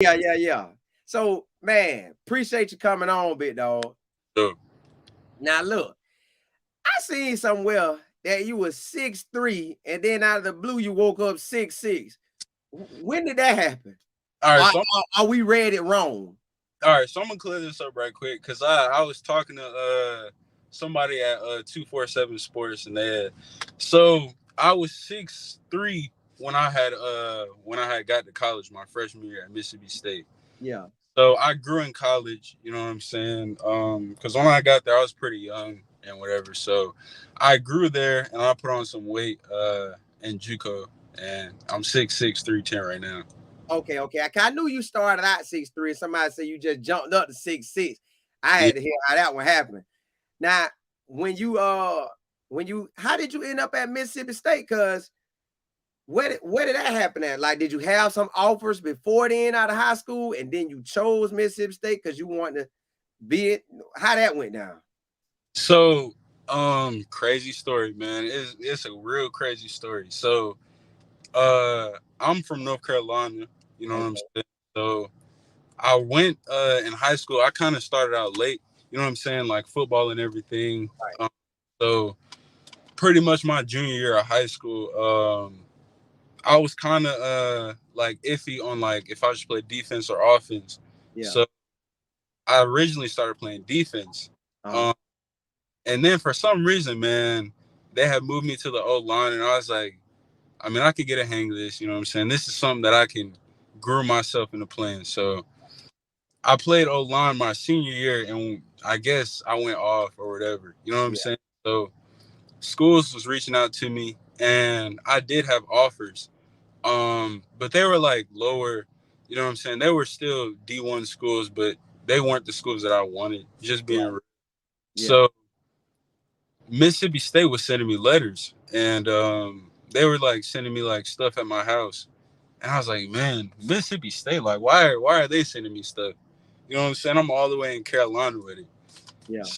Yeah. So, man, appreciate you coming on, big dog. So, Now, look, I seen somewhere that you was 6'3", and then out of the blue, you woke up 6'6". When did that happen? all right, Are, so are we read it wrong? I'm gonna clear this up right quick because I was talking to somebody at 247 Sports and so I was 6'3" when I had got to college my freshman year at Mississippi State. Yeah. So I grew in college, you know what I'm saying? Because when I got there, I was pretty young and whatever. So I grew there and I put on some weight in JUCO, and I'm 6'6", 310 right now. Okay. I knew you started out 6'3". Somebody said you just jumped up to 6'6". I Yeah. had to hear how that one happened. Now, when you how did you end up at Mississippi State? Because where did that happen at? Like, did you have some offers before then out of high school, and then you chose Mississippi State because you wanted to be it? How that went down? So, crazy story, man. It's a real crazy story. So, I'm from North Carolina. You know what I'm Okay. saying? So, I went in high school. I kind of started out late. You know what I'm saying? Like football and everything. Right. So, pretty much my junior year of high school, I was kind of like iffy on like if I should play defense or offense. Yeah. So, I originally started playing defense. Uh-huh. Um, And then for some reason, man, they had moved me to the O line, and I was like, I mean, I could get a hang of this. You know what I'm saying? This is something that I can groom myself into playing. So I played O line my senior year, and I guess I went off or whatever. You know what I'm Yeah. saying? So schools was reaching out to me, and I did have offers, but they were like lower. You know what I'm saying? They were still D1 schools, but they weren't the schools that I wanted. Just being Right. real. Yeah. So Mississippi State was sending me letters, and they were like sending me like stuff at my house, and I was like, man, Mississippi State, like why are they sending me stuff? You know what I'm saying? I'm all the way in Carolina with it. Yeah. So,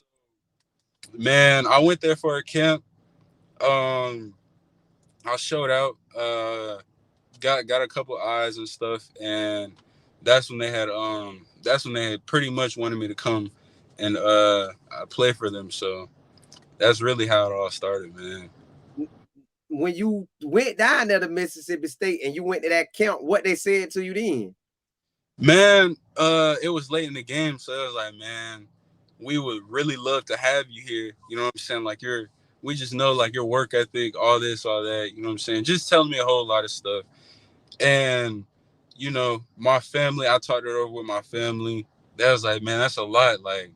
man, I went there for a camp. Um, I showed out, got a couple eyes and stuff, and that's when they had pretty much wanted me to come and play for them. So that's really how it all started, man. When you went down there to Mississippi State and you went to that camp, what they said to you then? Man, it was late in the game, so it was like, man, we would really love to have you here. You know what I'm saying? Like we just know like your work ethic, all this, all that. You know what I'm saying? Just telling me a whole lot of stuff. And my family, I talked it over with my family. That was like, man, that's a lot. Like,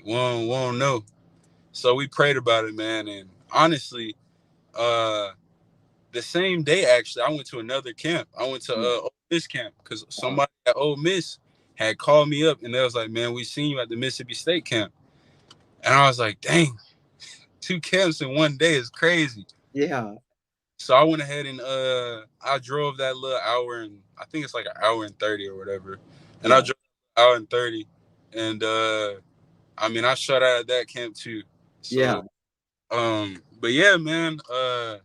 we don't know. So we prayed about it, man. And honestly, uh, the same day, actually, I went to another camp. I went to Yeah. Ole Miss camp because Uh-huh. somebody at Ole Miss had called me up and they was like, "Man, we seen you at the Mississippi State camp," and I was like, "Dang, two camps in one day is crazy." Yeah. So I went ahead and I drove that little hour, and I think it's like an hour and 30 or whatever, and I Yeah. drove an hour and 30, and I mean I shut out at that camp too. Yeah. So but yeah, man, that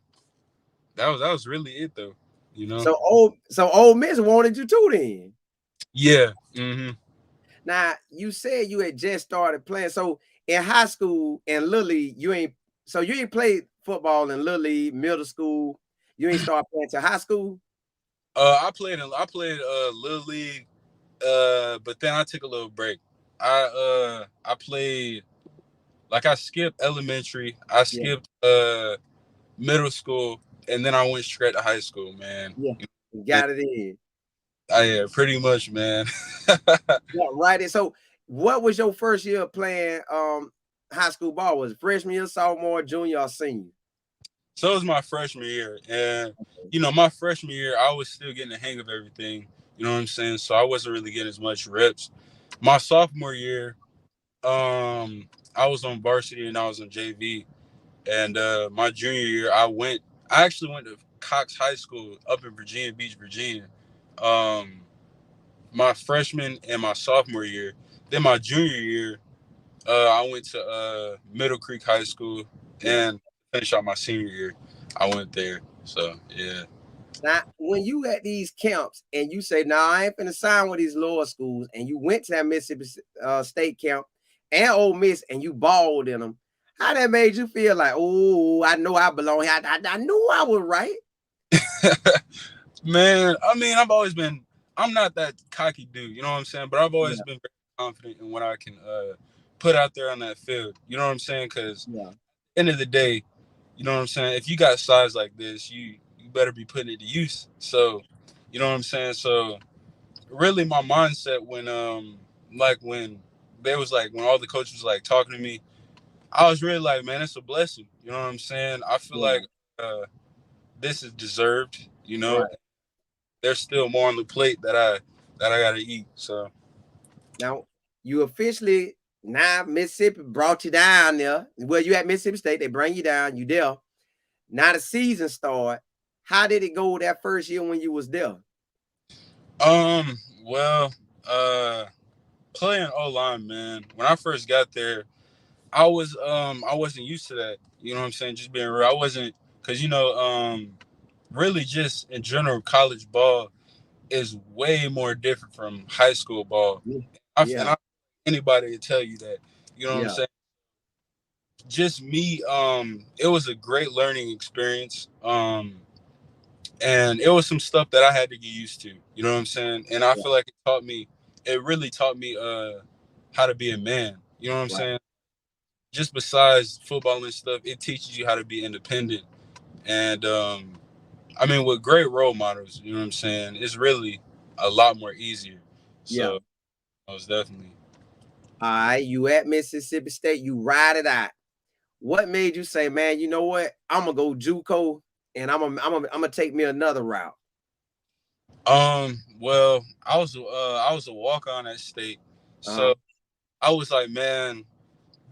was really it though, you know. So Ole Miss wanted you too then. Yeah. Mm-hmm. Now you said you had just started playing. So in high school and Little League, you ain't played football in Little League, middle school. You ain't started playing till high school. I played little league, but then I took a little break. I played like I skipped elementary, I Yeah. skipped middle school, and then I went straight to high school, man. Yeah. You got it in. Yeah, pretty much, man. Yeah, right. And so what was your first year playing high school ball? Was it freshman year, sophomore, junior, or senior? So it was my freshman year, and my freshman year I was still getting the hang of everything. You know what I'm saying? So I wasn't really getting as much reps. My sophomore year, I was on varsity and I was on JV. And my junior year, I actually went to Cox High School up in Virginia Beach, Virginia. Um, my freshman and my sophomore year. Then my junior year, I went to Middle Creek High School, Yeah. and finished out my senior year. I went there. So yeah. Now, when you at these camps and you say, "Nah, I ain't finna sign with these lower schools," and you went to that Mississippi State camp and Ole Miss, and you balled in them, how that made you feel? Like, oh, I know I belong here. I knew I was right. Man, I mean, I'm not that cocky dude, you know what I'm saying? But I've always Yeah, been very confident in what I can put out there on that field. You know what I'm saying? Because yeah, end of the day, you know what I'm saying? If you got size like this, you better be putting it to use. So, you know what I'm saying? So really my mindset when when they was like when all the coaches was like talking to me, I was really like, man, it's a blessing. You know what I'm saying? I feel yeah. like this is deserved, you know. Right. There's still more on the plate that I gotta eat. So Now, you officially now Mississippi brought you down there. Well, you at Mississippi State, they bring you down. You there. Now the season start. How did it go that first year when you was there? well, uh playing O line, man. When I first got there, I wasn't used to that. You know what I'm saying? Just being real. I wasn't because really just in general college ball is way more different from high school ball. Yeah, And yeah, I anybody to tell you that. You know what I'm yeah. saying? Just me, it was a great learning experience. And it was some stuff that I had to get used to. You know what I'm saying? And I Yeah. feel like it really taught me how to be a man. You know what I'm Right. saying? Just besides football and stuff, it teaches you how to be independent. And I mean, with great role models, you know what I'm saying? It's really a lot more easier. Yeah. So most definitely. All right. You at Mississippi State, you ride it out. What made you say, man, you know what? I'm gonna go JUCO and I'm gonna take me another route. Well, I was a walk on at state, Uh so I was like, man,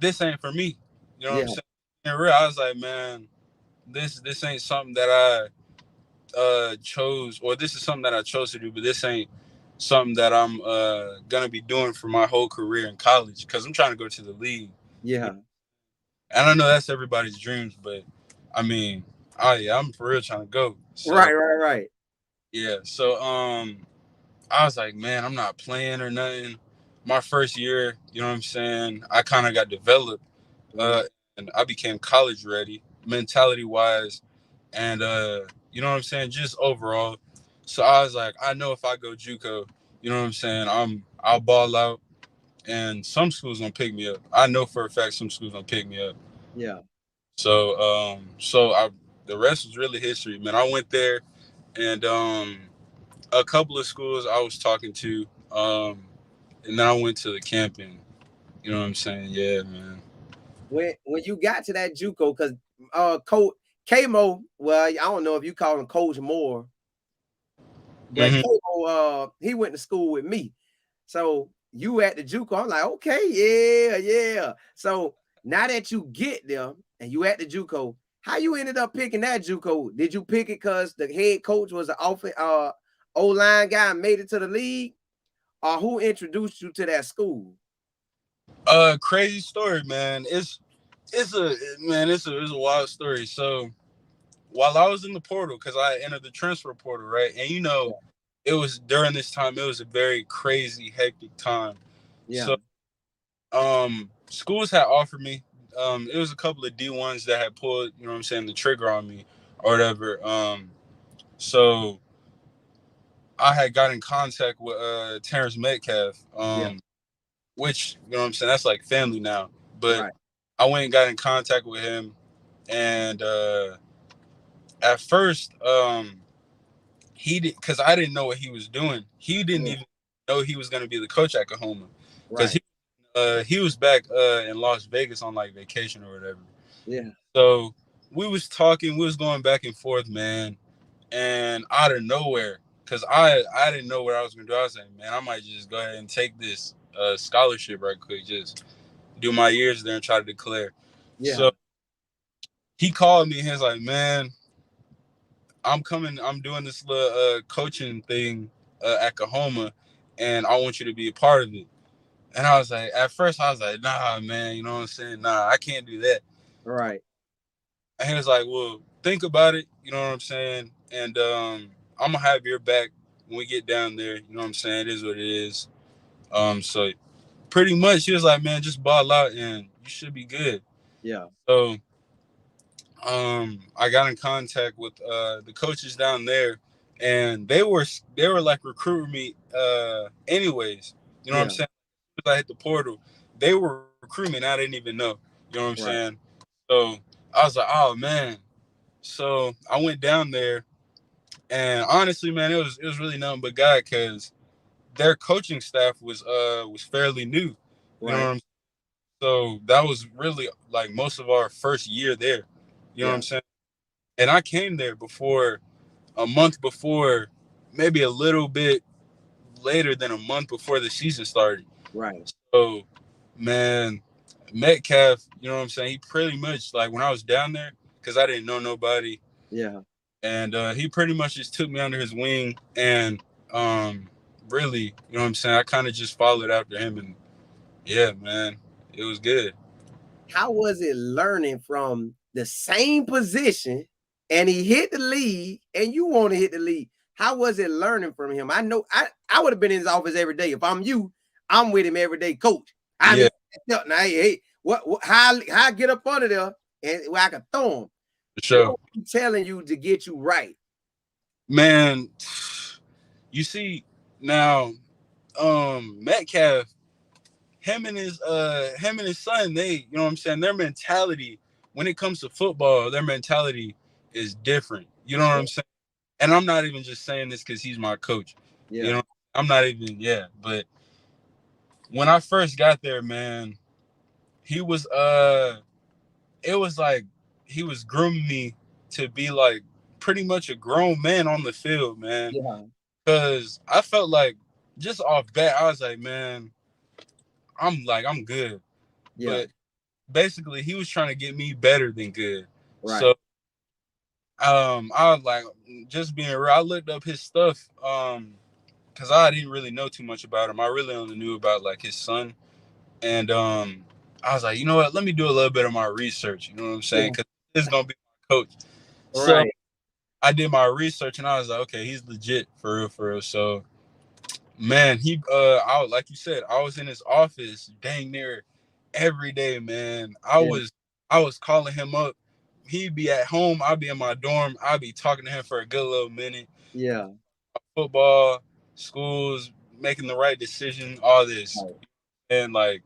this ain't for me. You know what I'm yeah, saying? In real, I was like, man, this ain't something that I chose, or this is something that I chose to do, but this ain't something that I'm gonna be doing for my whole career in college because I'm trying to go to the league. yeah. And I know that's everybody's dreams, but I mean, yeah, I'm for real trying to go. So Right, right, right. yeah, so I was like, man, I'm not playing or nothing. My first year, you know what I'm saying? I kind of got developed, Mhm. uh, and I became college ready, mentality wise, and you know what I'm saying, just overall. So I was like, I know if I go JUCO, you know what I'm saying, I'll ball out, and some schools gonna pick me up. I know for a fact some schools gonna pick me up. Yeah, So the rest was really history, man. I went there, and a couple of schools I was talking to, and then I went to the camping. You know what I'm saying? Yeah, man. when you got to that JUCO, because Coach Kmo, well, I don't know if you call him Coach Moore, but Hmm. Kmo, he went to school with me. So you at the JUCO, I'm like, okay, yeah, yeah. So now that you get there and you at the JUCO, how you ended up picking that JUCO? Did you pick it because the head coach was an O-line guy and made it to the league? Or who introduced you to that school? Crazy story, man. It's a wild story. So while I was in the portal, because I entered the transfer portal, right, and Yeah, it was during this time. It was a very crazy, hectic time. yeah, So schools had offered me. It was a couple of D1s that had pulled, you know what I'm saying, the trigger on me or whatever. So I had got in contact with Terrence Metcalf, yeah, which you know what I'm saying. That's like family now. But right, I went and got in contact with him, and at first, he did because I didn't know what he was doing. He didn't yeah, even know he was going to be the coach at Kahoma because right, he was back in Las Vegas on like vacation or whatever. yeah, So we was talking, we was going back and forth, man, and out of nowhere, because I didn't know what I was gonna do. I was like, man, I might just go ahead and take this scholarship right quick, just do my years there and try to declare. yeah, So he called me and he was like, man, I'm coming, I'm doing this little coaching thing at Kahoma, and I want you to be a part of it. And I was like, at first I was like, nah, man, you know what I'm saying? Nah, I can't do that. right, And he was like, well, think about it, you know what I'm saying? And I'm gonna have your back when we get down there. You know what I'm saying? It is what it is. So pretty much he was like, man, just ball out and you should be good. Yeah. So I got in contact with the coaches down there, and they were like recruiting me anyways. You know what I'm Yeah. saying? As I hit the portal, they were recruiting me and I didn't even know. You know what I'm Right. saying? So I was like, oh man. So I went down there, and honestly, man, it was really nothing but God, because their coaching staff was fairly new. You know what Right. I'm saying? So that was really like most of our first year there. You know what Yeah. I'm saying? And I came there before a month before, maybe a little bit later than a month before the season started. Right. So, man, Metcalf, you know what I'm saying? He pretty much, like, when I was down there, because I didn't know nobody, Yeah. and he pretty much just took me under his wing, and really, you know what I'm saying? I kind of just followed after him, and yeah, man, it was good. How was it learning from the same position and he hit the league and you want to hit the league? How was it learning from him? I know I would have been in his office every day. If I'm you, I'm with him every day, coach. I Yeah, need now, hey, what how I get up under there and where I can throw him. for What sure. was he telling you to get you right? Man, you see, now, Metcalf, him and his son, they, you know what I'm saying, their mentality when it comes to football, their mentality is different. You know what I'm saying? And I'm not even just saying this because he's my coach. You Yeah. know, I'm not even, yeah. But when I first got there, man, he was it was like he was grooming me to be like pretty much a grown man on the field, man. Yeah. Cause I felt like just off bat, I was like, man, I'm good. Yeah. But basically he was trying to get me better than good. Right. So I was like, just being real, I looked up his stuff because I didn't really know too much about him. I really only knew about like his son. And I was like, you know what, let me do a little bit of my research, you know what I'm saying? Yeah. Because this is gonna be my coach. So Right. I did my research and I was like, okay, he's legit for real, for real. So man, like you said, I was in his office dang near every day, man. Yeah. I was calling him up. He'd be at home, I'd be in my dorm, I'd be talking to him for a good little minute. Yeah. Football, schools, making the right decision, all this. Right. And like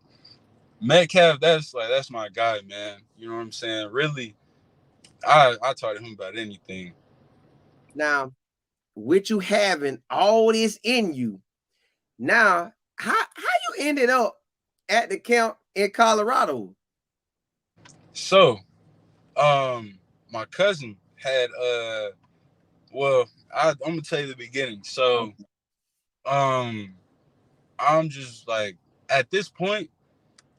Metcalf, that's my guy, man. You know what I'm saying? Really, I taught him about anything. Now, with you having all this in you, now how you ended up at the camp in Colorado? So, my cousin had well, I'm gonna tell you the beginning. So, Okay. um, I'm just like at this point,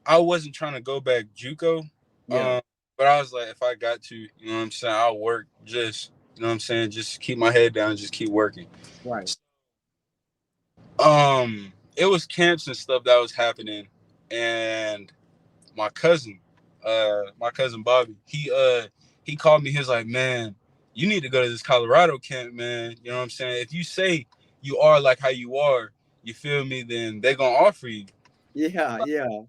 I wasn't trying to go back JUCO, Yeah. but I was like, if I got to, you know what I'm saying, I'll work. Just, you know what I'm saying, just keep my head down, just keep working. Right. It was camps and stuff that was happening, and my cousin Bobby, he called me. He was like, man, you need to go to this Colorado camp, man. You know what I'm saying? If you say you are like how you are, you feel me, then they're gonna offer you. Yeah. Yeah.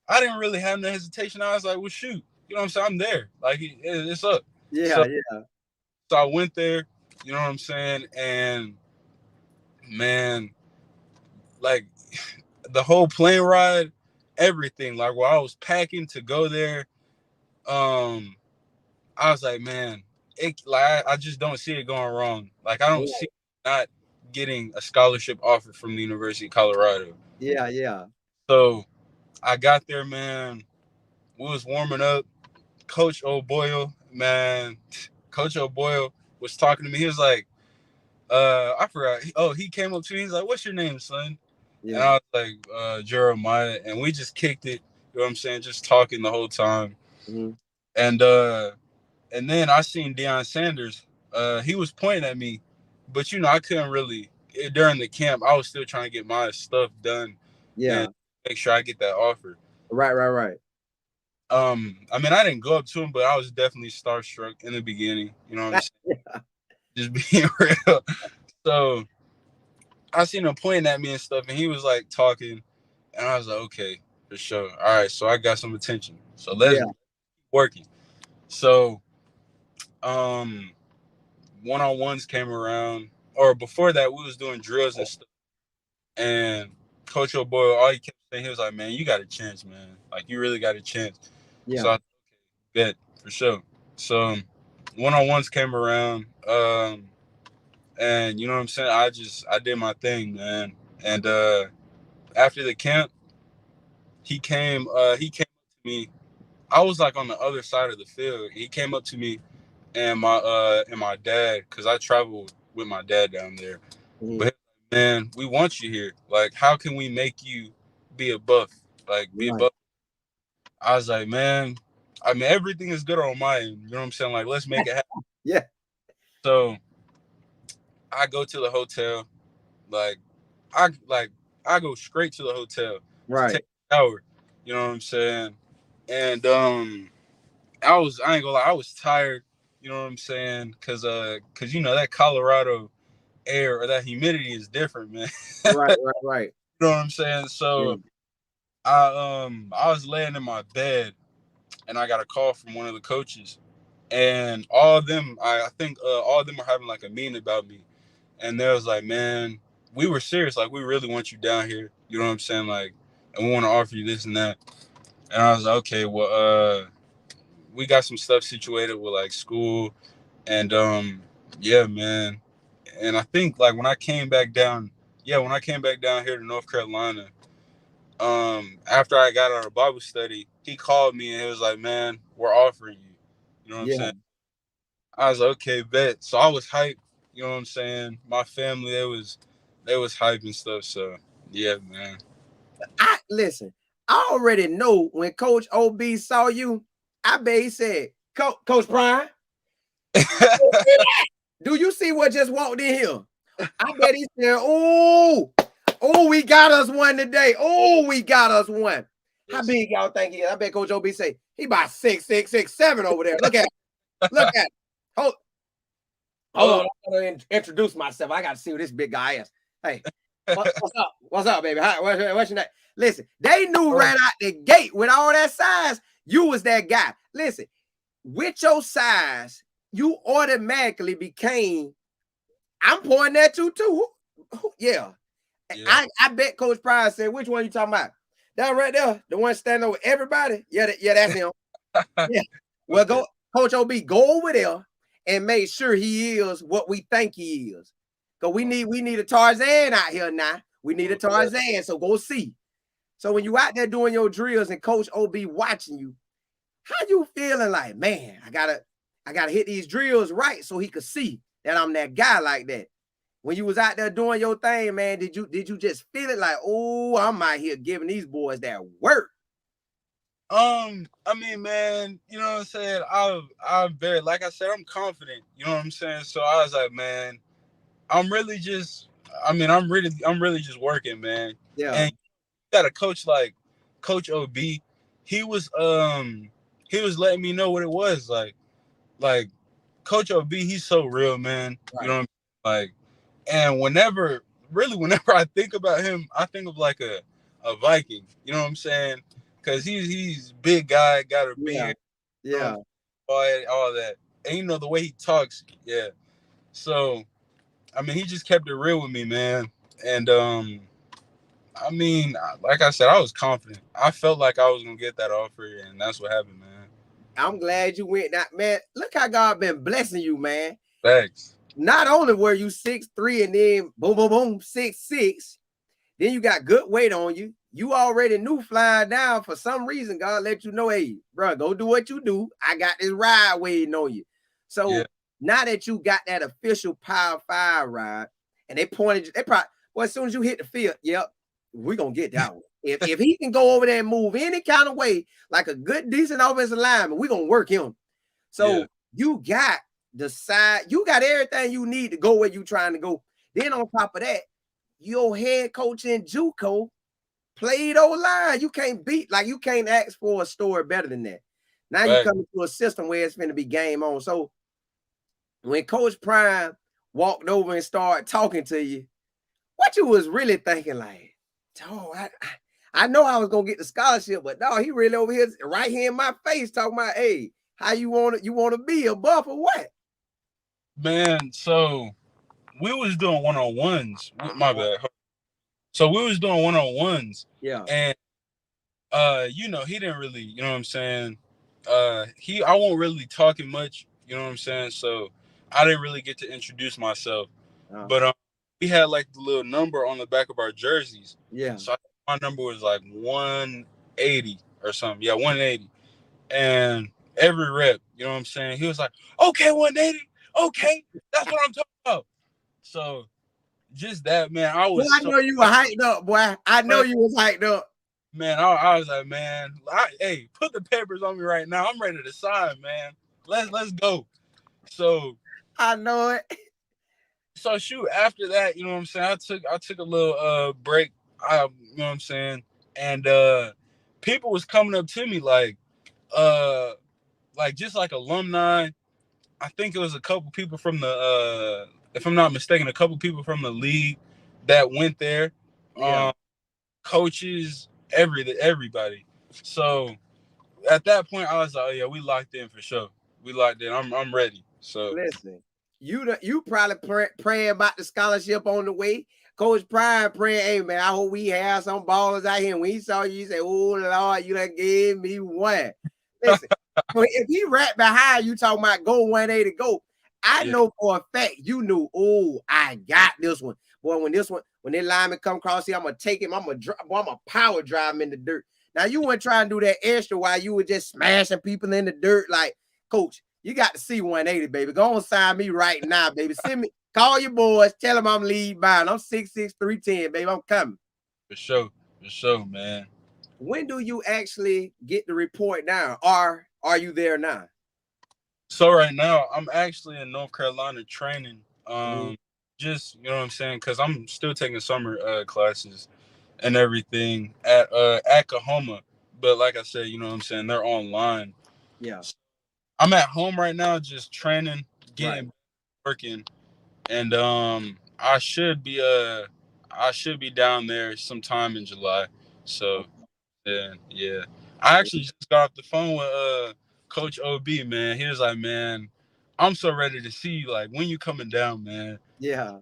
I didn't really have no hesitation. I was like, well, shoot, you know what I'm saying? I'm there. Like it's up. Yeah. So Yeah. so I went there, you know what I'm saying? And man, like the whole plane ride, everything, like while I was packing to go there, um, I was like, man, it like I just don't see it going wrong. Like I don't see not getting a scholarship offer from the University of Colorado. Yeah. Yeah. So I got there, man. We was warming up. Coach O'Boyle, man, Coach O'Boyle was talking to me. He was like, I forgot. Oh, he came up to me. He's like, what's your name, son? And Yeah. I was like, Jeremiah. And we just kicked it. You know what I'm saying? Just talking the whole time. Mhm. And and then I seen Deion Sanders. He was pointing at me, but I couldn't really during the camp. I was still trying to get my stuff done and Yeah. make sure I get that offer. Right. Right. Right. I mean, I didn't go up to him, but I was definitely starstruck in the beginning. You know what I'm saying? Yeah. Just being real. So I seen him pointing at me and stuff, and he was like talking, and I was like, okay, for sure. All right, so I got some attention. So let's Yeah. working. So um, one-on-ones came around, or before that, we was doing drills and stuff. And Coach O'Boy, all he kept saying, he was like, man, you got a chance, man. Like you really got a chance. So Yeah. I bet for sure. So one-on-ones came around, and you know what I'm saying. I did my thing, man. And after the camp, he came up to me. I was like on the other side of the field. He came up to me and my dad, because I traveled with my dad down there. Mhm. But man, we want you here. Like, how can we make you be a buff? Like, be a Right. buff. I was like, man, I mean, everything is good on my end. You know what I'm saying? Like, let's make it happen. Yeah. So I go to the hotel. Like, like I go straight to the hotel to Right. take a shower. You know what I'm saying? And I ain't gonna lie, I was tired. You know what I'm saying? Cause you know that Colorado air or that humidity is different, man. Right. Right. Right. You know what I'm saying? Yeah. So I was laying in my bed and I got a call from one of the coaches, and all of them I think all of them are having like a meeting about me, and they was like, man, we were serious, like we really want you down here. You know what I'm saying? Like, and we want to offer you this and that. And I was like, okay, well, we got some stuff situated with like school, and yeah, man. And I think like when I came back down, yeah, when I came back down here to North Carolina, after I got out of Bible study, he called me and he was like, man, we're offering you. You know what I'm Yeah. saying? I was like, okay, bet. So I was hyped, you know what I'm saying? My family, they was hyped and stuff. So yeah, man. I listen. I already know when Coach OB saw you. I bet he said, Coach Prime, do you see what just walked in here? I bet he said, oh, we got us one today. Oh, we got us one. How Yes. big y'all think he is? I bet Coach OB say he about 6'6", 6'7" over there. Look at him. Look at him. Hold on. I'm gonna introduce myself. I gotta see what this big guy is. Hey, what's up? What's up, baby? Hi, what's your name? Listen, they knew right out the gate with all that size, you was that guy. Listen, with your size, you automatically became. I'm pointing at you too. Yeah. Yeah. I bet Coach Pryor said, which one you talking about? That right there, the one standing over everybody. Yeah, that's him. Yeah. Well, Okay. go, Coach OB, go over there and make sure he is what we think he is. Because we need a Tarzan out here now. We need a Tarzan, so go see. So when you out there doing your drills and Coach OB watching you, how you feeling like, man, I gotta hit these drills right so he could see that I'm that guy like that. When you was out there doing your thing, man, did you just feel it like, oh, I'm out here giving these boys that work? I mean, man, you know what I'm saying? I'm very, like I said, I'm confident. You know what I'm saying? So I was like, man, I'm really just, I'm really just working, man. Yeah. And you got a coach like Coach OB. He was, he was letting me know what it was like Coach OB. He's so real, man. You Right. know what I'm like, and whenever I think about him, I think of like a Viking. You know what I'm saying? Because he's big guy, got a Yeah. beard, you know, Yeah. all that, and you know the way he talks, yeah. So I mean, he just kept it real with me, man. And I mean, like I said, I was confident. I felt like I was gonna get that offer, and that's what happened, man. I'm glad you went that, man. Look how God been blessing you, man. Thanks. Not only were you 6'3" and then boom, boom, boom, 6'6", then you got good weight on you. You already knew flying down. For some reason, God let you know, hey, bro, go do what you do. I got this ride waiting on you. Yeah. So now that you got that official Power 5 ride, and they pointed, they probably, well, as soon as you hit the field, yep, we're going to get that one. If he can go over there and move any kind of way, like a good, decent offensive lineman, we're going to work him. Yeah. So you got the side, you got everything you need to go where you trying to go. Then on top of that, your head coach in JUCO played O-line. You can't beat, like you can't ask for a story better than that. Now you Right. come into a system where it's going to be game on. So when Coach Prime walked over and started talking to you, what you was really thinking like, oh, I know I was gonna get the scholarship, but no, he really over here right here in my face talking about, hey, how you want to be a buff or what? Man, so we was doing one-on-ones. My bad. So we was doing one-on-ones, Yeah. and he didn't really, you know what I'm saying? I won't really talking much, you know what I'm saying? So I didn't really get to introduce myself. Uh, But we had like the little number on the back of our jerseys. yeah. So my number was like 180 or something. Yeah, 180. And every rep, you know what I'm saying? He was like, okay, 180. Okay, that's what I'm talking about. So just that, man, I Boy, was I so know you were hyped up, boy. I know you was hyped up. man, I was like, man, hey, put the papers on me right now. I'm ready to sign, man. Let's go. So I know it. so shoot, after that, you know what I'm saying? I took a little break. You know what I'm saying? And people was coming up to me uh like just like alumni. I think it was a couple people from the if I'm not mistaken, a couple people from the league that went there. Yeah. Coaches, everybody. So at that point, I was like, oh yeah, we locked in for sure. We locked in. I'm ready. So Listen, you probably praying about the scholarship on the way. Coach Prime praying, hey man, I hope we have some ballers out here. When he saw you, he said, oh Lord, you done gave me one. Listen, if he right behind you talking about go 180 go, I yeah, know for a fact you knew, oh, I got this one. Boy, when that lineman come across here, I'm gonna take him, I'm gonna power drive him in the dirt. Now you weren't trying to do that extra while you were just smashing people in the dirt. Like, coach, you got to see 180, baby. Go on, sign me right now, baby. Send me, call your boys, tell them I'm lead bound. I'm 6'6", 310, baby. I'm coming. for sure, man. When do you actually get the report down? Or are you there now? So right now, I'm actually in North Carolina training. Mhm. Just you know what I'm saying, because I'm still taking summer classes and everything at Kahoma. But like I said, you know what I'm saying, they're online. Yeah, I'm at home right now, just training, right. getting working, and I should be down there sometime in July. So yeah. I actually just got off the phone with Coach OB, man. He was like, man, I'm so ready to see you. Like, when you coming down, man? Yeah.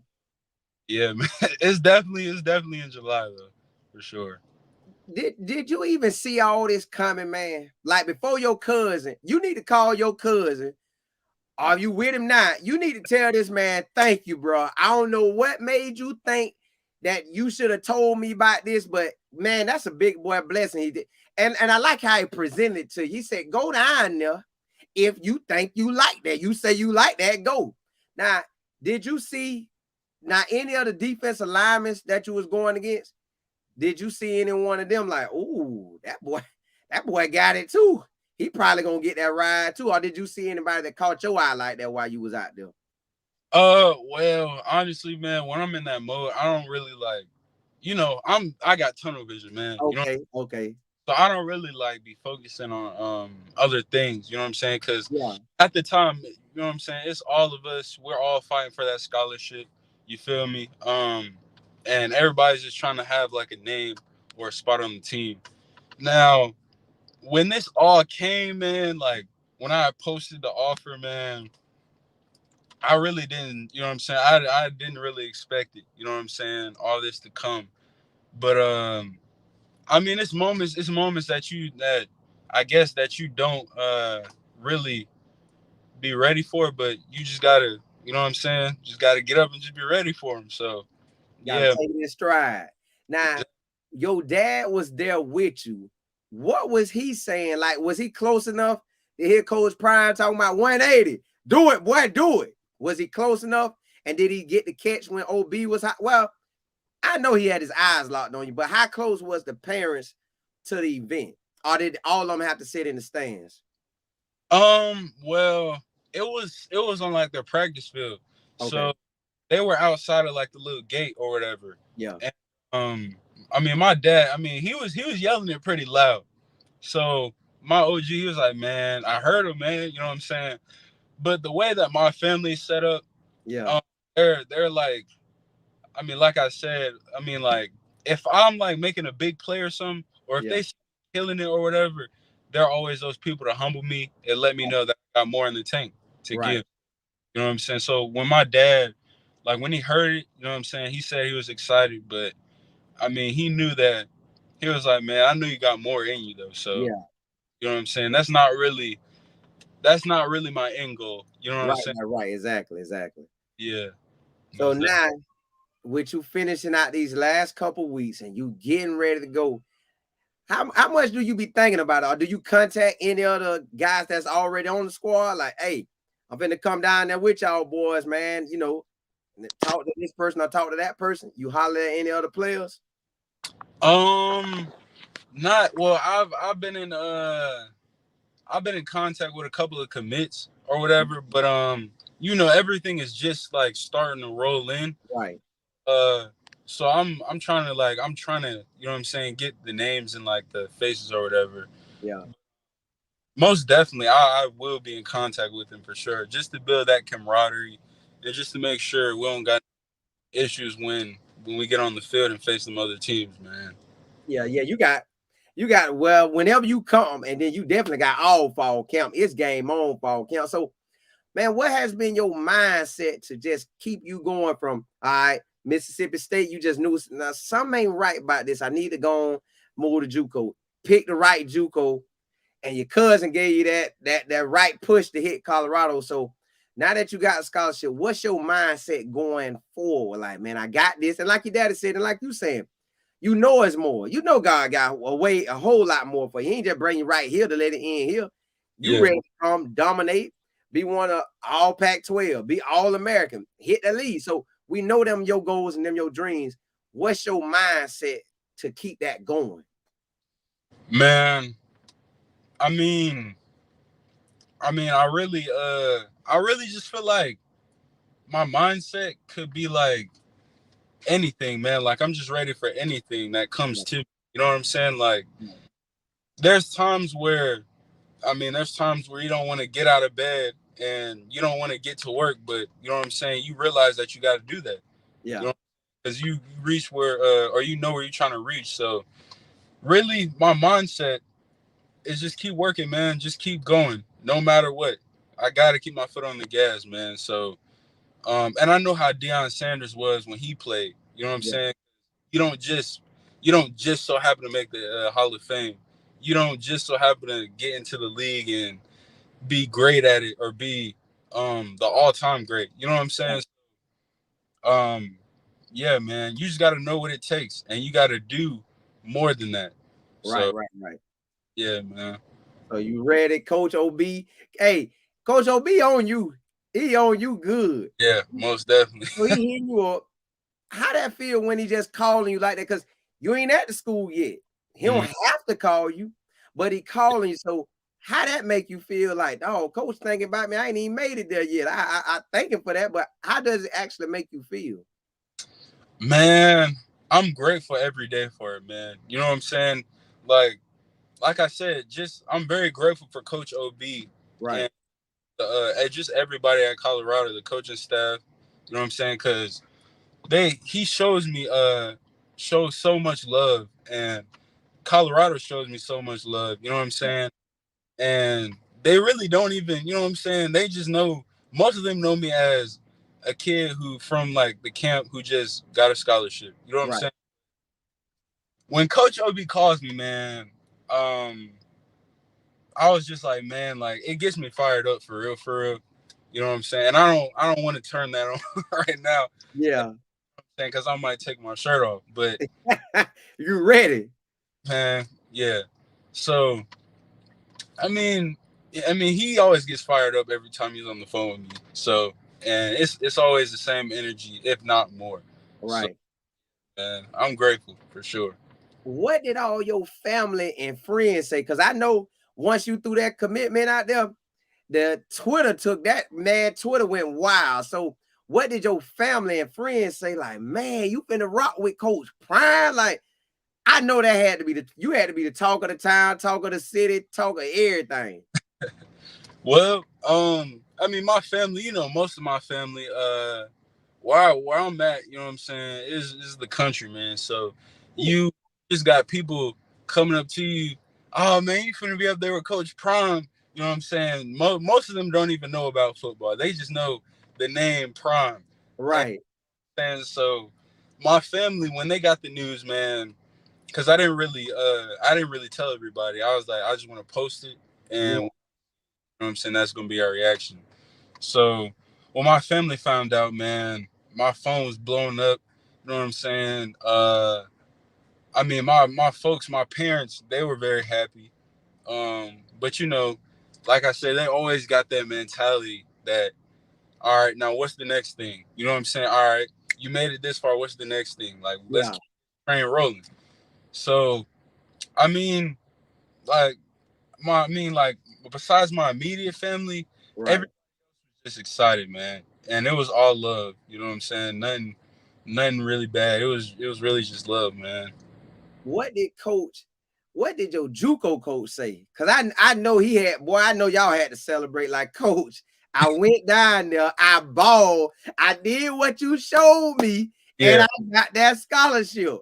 Yeah, man. It's definitely in July though, for sure. Did you even see all this coming, man? Like before your cousin, you need to call your cousin. Are you with him now? You need to tell this man, thank you, bro. I don't know what made you think that you should have told me about this, but man, that's a big boy blessing he did. And I like how he presented it to you. He said, go down there if you think you like that. You say you like that, go. Now, did you see now any of the defensive linemen that you was going against? Did you see any one of them like, oh, that boy got it too? He probably gonna get that ride too. Or did you see anybody that caught your eye like that while you was out there? Well, honestly, man, when I'm in that mode, I don't really like, I got tunnel vision, man. Okay, okay. So I don't really like be focusing on other things, you know what I'm saying? Because Yeah, at the time, you know what I'm saying, it's all of us. We're all fighting for that scholarship. You feel me? And everybody's just trying to have like a name or a spot on the team. Now, when this all came, man, like when I posted the offer, man, I really didn't, you know what I'm saying? I didn't really expect it, you know what I'm saying? All this to come. But I mean, it's moments that I guess that you don't really be ready for, but you just gotta, you know what I'm saying? Just gotta get up and just be ready for them. So gotta yeah, take it in stride. Now, your dad was there with you. What was he saying? Like, was he close enough to hear Coach Prime talking about 180? Do it, boy, do it. Was he close enough? And did he get the catch when OB was hot? Well, I know he had his eyes locked on you, but how close was the parents to the event? Or did all of them have to sit in the stands? well, it was on like their practice field, Okay. so they were outside of like the little gate or whatever. Yeah. And I mean, my dad, I mean, he was yelling it pretty loud. So my OG, he was like, man, I heard him, man. You know what I'm saying? But the way that my family's set up, Yeah. um, they're like, I mean, like I said, I mean, like if I'm like making a big play or something, or if Yeah, they killing it or whatever, there are always those people to humble me and let me know that I got more in the tank to right. give. You know what I'm saying? So when my dad, like when he heard it, you know what I'm saying, he said he was excited, but I mean, he knew that he was like, man, I knew you got more in you though. So Yeah, you know what I'm saying? That's not really my end goal. You know what I'm right, saying? right, right. Exactly, exactly. Yeah. So Most definitely. now, with you finishing out these last couple weeks and you getting ready to go, how much do you be thinking about it? Or do you contact any other guys that's already on the squad? Like, hey, I'm finna come down there with y'all boys, man. You know, talk to this person or talk to that person. You holler at any other players? Um, not well. I've been in contact with a couple of commits or whatever, but you know, everything is just like starting to roll in. Right. Uh, so I'm trying to, you know what I'm saying, get the names and like the faces or whatever. Yeah. Most definitely, I will be in contact with them for sure, just to build that camaraderie and just to make sure we don't got issues when we get on the field and face them other teams, man. Yeah, yeah. You got well, whenever you come, and then you definitely got all fall camp. It's game on fall camp. So man, what has been your mindset to just keep you going from all right, Mississippi State? You just knew now something ain't right about this. I need to go on, move to JUCO, pick the right JUCO, and your cousin gave you that right push to hit Colorado. So now that you got a scholarship, what's your mindset going forward? Like, man, I got this, and like your daddy said, and like you saying, you know it's more. You know God got a whole lot more for you. He ain't just bring you right here to let it end here. You Yeah, ready to come dominate, be one of all Pac-12, be all American, hit the lead. So we know them your goals and them your dreams. What's your mindset to keep that going? man. I mean, I really just feel like my mindset could be like anything, man. Like I'm just ready for anything that comes to me. You know what I'm saying? Like there's times where there's times where you don't want to get out of bed and you don't want to get to work, but you know what I'm saying? You realize that you got to do that. You Yeah, know, because you reach where or you know where you're trying to reach. So really my mindset is just keep working, man. Just keep going no matter what. I got to keep my foot on the gas, man. So and I know how Deion Sanders was when he played. You know what I'm yeah, saying? You don't just you don't just so happen to make the Hall of Fame. You don't just so happen to get into the league and be great at it or be the all-time great. You know what I'm yeah. saying? Um yeah, man. You just got to know what it takes and you got to do more than that. Right, So, right, right. yeah, man. So you ready, Coach OB? Hey, Coach OB on you. He on you good. Yeah, most definitely. So he hitting you up. How that feel when he just calling you like that? Because you ain't at the school yet. He don't Mhm. have to call you, but he calling you. So how that make you feel like, oh, coach thinking about me? I ain't even made it there yet. I thank him for that, but how does it actually make you feel? Man, I'm grateful every day for it, man. You know what I'm saying? Like like I said, just I'm very grateful for Coach OB Right, and and just everybody at Colorado, the coaching staff. You know what I'm saying? Because he shows so much love, and Colorado shows me so much love. You know what I'm saying? And they really don't even, you know what I'm saying? They just know most of them know me as a kid who from like the camp who just got a scholarship. You know what I'm right, saying? When Coach OB calls me, man, um, I was just like, man, like it gets me fired up for real, for real. You know what I'm saying? And I don't want to turn that on right now, yeah. because I might take my shirt off. But You ready? man, yeah. So I mean, he always gets fired up every time he's on the phone with me. So, and it's always the same energy, if not more. So, Right. man, I'm grateful for sure. What did all your family and friends say? Because I know once you threw that commitment out there, the Twitter took that, man. Twitter went wild. So, what did your family and friends say? Like, man, you finna rock with Coach Prime. Like, I know that had to be you had to be the talk of the town, talk of the city, talk of everything. Well, I mean, my family, you know, most of my family, where I'm at, you know what I'm saying, is the country, man. So you just got people coming up to you, oh man, you finna be up there with Coach Prime. You know what I'm saying? Most of them don't even know about football. They just know the name Prime. Right. And so my family, when they got the news, man, because I didn't really tell everybody. I was like, I just want to post it, and Yeah. you know what I'm saying, that's gonna be our reaction. So when my family found out, man, my phone was blowing up. You know what I'm saying? I mean, my folks, my parents, they were very happy. But you know, like I said, they always got that mentality that, all right, now what's the next thing? You know what I'm saying? All right, you made it this far. What's the next thing? Like, let's Yeah. keep the train rolling. So, I mean, like like besides my immediate family, Right. everyone was just excited, man, and it was all love. You know what I'm saying? Nothing really bad. It was really just love, man. What did coach, what did your JUCO coach say? Cause I know he had, boy, I know y'all had to celebrate like, coach, I went down there, I balled, I did what you showed me, and Yeah, I got that scholarship.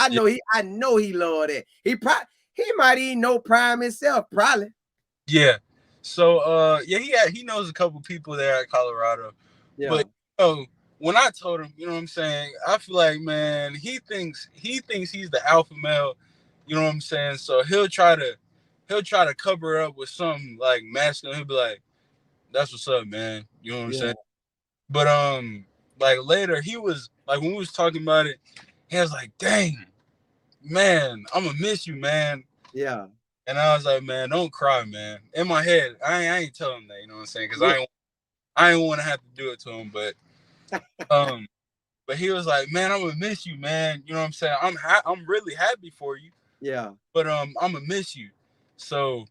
yeah, I know he loved that. He might even know Prime himself, probably. yeah. So, yeah, he knows a couple people there at Colorado, Yeah. but you know, when I told him, you know what I'm saying, I feel like, man, he thinks he's the alpha male. You know what I'm saying? So he'll try to cover up with something like masculine. He'll be like, "That's what's up, man." You know what I'm Yeah. saying? But like later, he was like, when we was talking about it, he was like, "Dang, man, I'm gonna miss you, man." Yeah. And I was like, "Man, don't cry, man." In my head, I ain't telling him that, you know what I'm saying? Because Yeah. I ain't want to have to do it to him, um, but he was like, "Man, I'm gonna miss you, man." You know what I'm saying? I'm really happy for you, Yeah. but I'm gonna miss you. So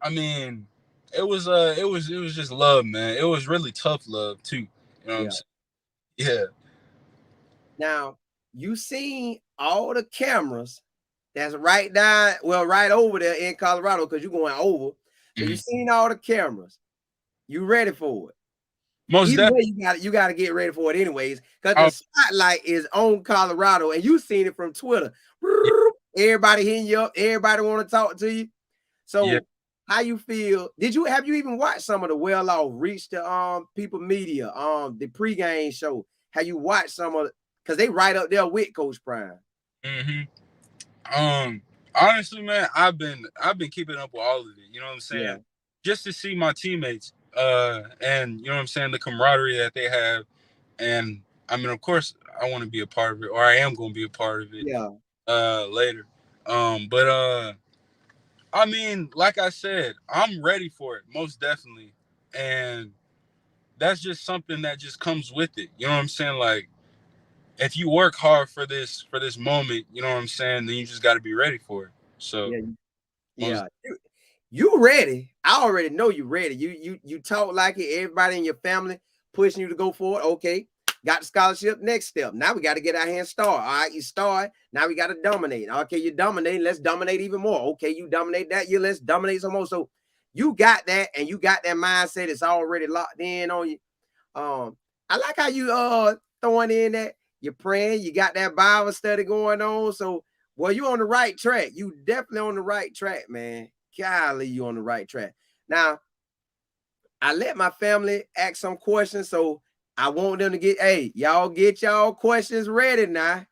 I mean, it was just love, man. It was really tough love too. You know what I'm Yeah. saying? Yeah. Now, you seen all the cameras that's right down, well, right over there in Colorado, because you're going over. So you Mhm. seen all the cameras. You ready for it? Most Either definitely. way, you gotta get ready for it anyways, because the spotlight is on Colorado, and you seen it from Twitter. Yeah, Everybody hitting you up, everybody want to talk to you. yeah. So how you feel? Have you even watched some of the well off reach the people media, the pregame show? Have you watched some of it? Because they right up there with Coach Prime. hmm Honestly, man, I've been keeping up with all of it. You know what I'm Yeah. saying? Just to see my teammates, and you know what I'm saying, the camaraderie that they have, and I mean, of course, I want to be a part of it, or I am going to be a part of it, Yeah. later. But I mean, like I said, I'm ready for it, most definitely, and that's just something that just comes with it. You know what I'm saying? Like, if you work hard for this moment, you know what I'm saying, then you just got to be ready for it. So, Yeah. most, Yeah. You ready. I already know you ready. You talk like it. Everybody in your family pushing you to go for it. Okay. Got the scholarship. Next step. Now we got to get our hands started. All right, you start. Now we got to dominate. Okay, you dominate. Let's dominate even more. Okay, you dominate that year. Let's dominate some more. So you got that, and you got that mindset. It's already locked in on you. I like how you throwing in that you're praying, you got that Bible study going on. So, well, you on the right track. You definitely on the right track, man. Golly, you on the right track. Now, I let my family ask some questions, so I want them to y'all get y'all questions ready now.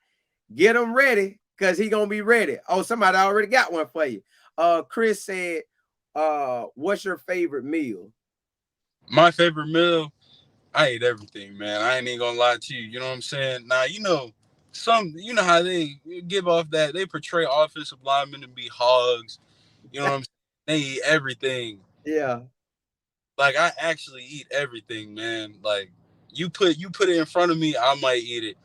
Get them ready, because he gonna be ready. Oh, somebody already got one for you. Chris said, what's your favorite meal? my favorite meal, I ate everything, man. I ain't even gonna lie to you. You know what I'm saying? Now, you know how they give off that they portray offensive linemen to be hogs. You know what I'm saying? They eat everything. Yeah. Like, I actually eat everything, man. Like, you put it in front of me, I might eat it.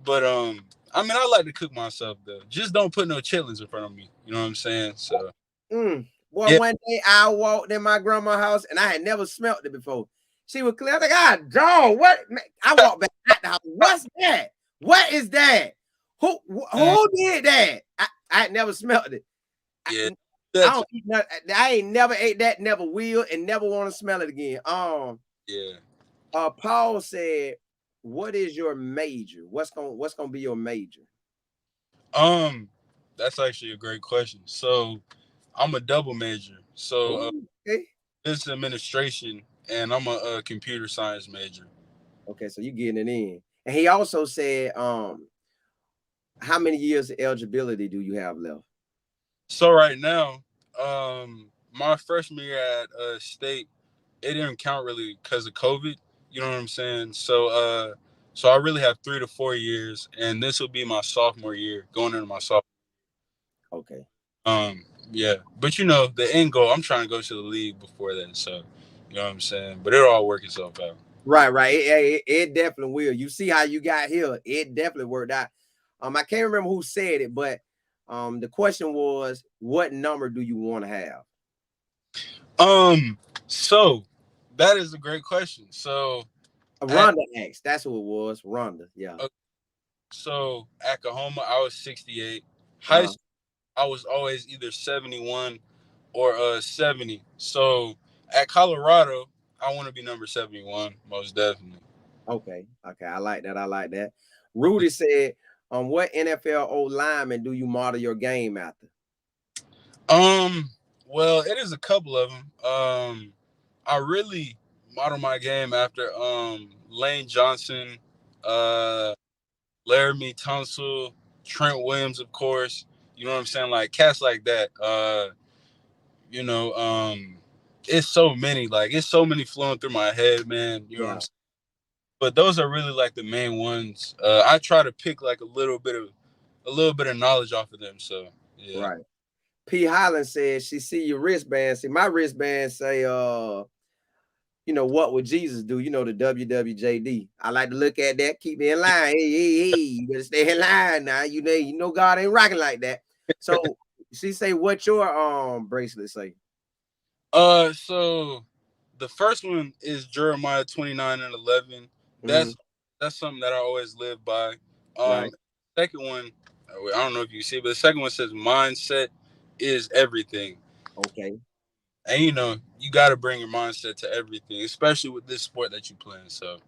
But I mean, I like to cook myself though. Just don't put no chitlins in front of me. You know what I'm saying? So Boy, yeah, one day I walked in my grandma's house and I had never smelt it before. She was clear. Like, dog, what? I walked back at the house. What's that? What is that? man, Who did that? I had never smelt it. yeah, I that's don't eat nothing. I ain't never ate that, never will, and never want to smell it again. yeah. Paul said, what is your major? What's gonna be your major? Um, that's actually a great question. So I'm a double major. So Ooh, okay. business administration, and I'm a computer science major. Okay, so you getting it in. And he also said, how many years of eligibility do you have left? So right now, my freshman year at state, it didn't count really because of COVID. You know what I'm saying? So I really have 3 to 4 years, and this will be my sophomore year, going into my sophomore. Okay. Yeah, but the end goal. I'm trying to go to the league before that, so you know what I'm saying. But it'll all work itself out. Right, right. It definitely will. You see how you got here. It definitely worked out. I can't remember who said it, but the question was, what number do you want to have? Um, so that is a great question. So at Rhonda asked. That's who it was. Rhonda. Yeah. uh, at Kahoma, I was 68. High Uh-huh. school, I was always either 71 or 70. So at Colorado, I want to be number 71, most definitely. Okay. Okay. I like that. I like that. Rudy said, what NFL old lineman do you model your game after? Um, well, it is a couple of them. I really model my game after Lane Johnson, uh, Laramie Tunsil, Trent Williams, of course. You know what I'm saying? Like cats like that. You know, it's so many. Like it's so many flowing through my head, man. You know what I'm Yeah. saying? But those are really like the main ones. I try to pick like a little bit of knowledge off of them. So yeah. Right. P. Highland says she see your wristband. See, my wristband say, what would Jesus do? The WWJD. I like to look at that, keep me in line. Hey, you better stay in line now. You know God ain't rocking like that. So she say, what your bracelet say? So the first one is Jeremiah 29:11. Mm-hmm. That's something that I always live by. Right. Second one, I don't know if you see, but the second one says mindset is everything. Okay. And you got to bring your mindset to everything, especially with this sport that you playing. So,